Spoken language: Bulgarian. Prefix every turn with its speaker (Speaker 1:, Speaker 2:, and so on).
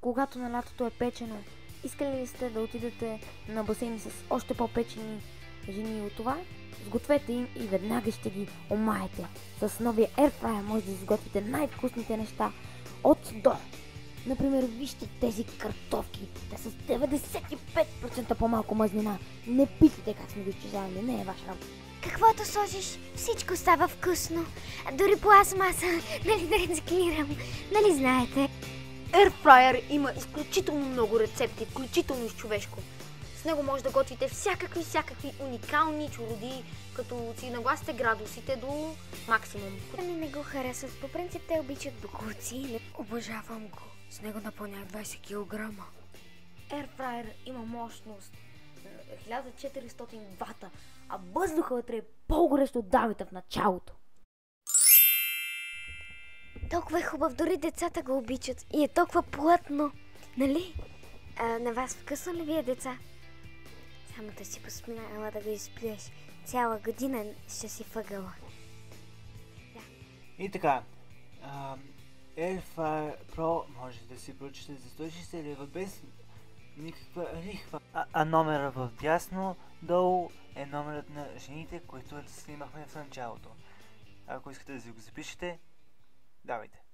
Speaker 1: когато на лятото е печено, искали ли сте да отидете на басейни с още по-печени жени от това? Сгответе им и веднага ще ги омаете. С новия Airfryer може да изготвите най-вкусните неща от до. Например, вижте тези картофки. Те са с 95% по-малко мазнина. Не питайте как сме го изчезали, не е ваш работа.
Speaker 2: Каквото сложиш, всичко става вкусно. Дори пластмаса, нали да рециклирам, нали знаете?
Speaker 3: Airfryer има изключително много рецепти, включително и с човешко. С него може да готвите всякакви уникални чародии, като си нагласите градусите до максимум.
Speaker 2: Ами не го харесват. По принцип те обичат бокуци. Обожавам го. С него напълнях 20 кг.
Speaker 1: Airfryer има мощност 1400 вата, а въздуха вътре е по-горещо от давите в началото.
Speaker 2: Толкова е хубав, дори децата го обичат и е толкова плътно, нали? На вас вкъсно ли ви е, деца? Само да си посмяла да го изплюеш. Цяла година ще си въгъла. Да.
Speaker 4: И така, Airfryer Pro може да си поръчате за 160 лева без никаква лихва. А номера в дясно долу е номерът на жените, които снимахме в началото. Ако искате да си го запишете, давайте.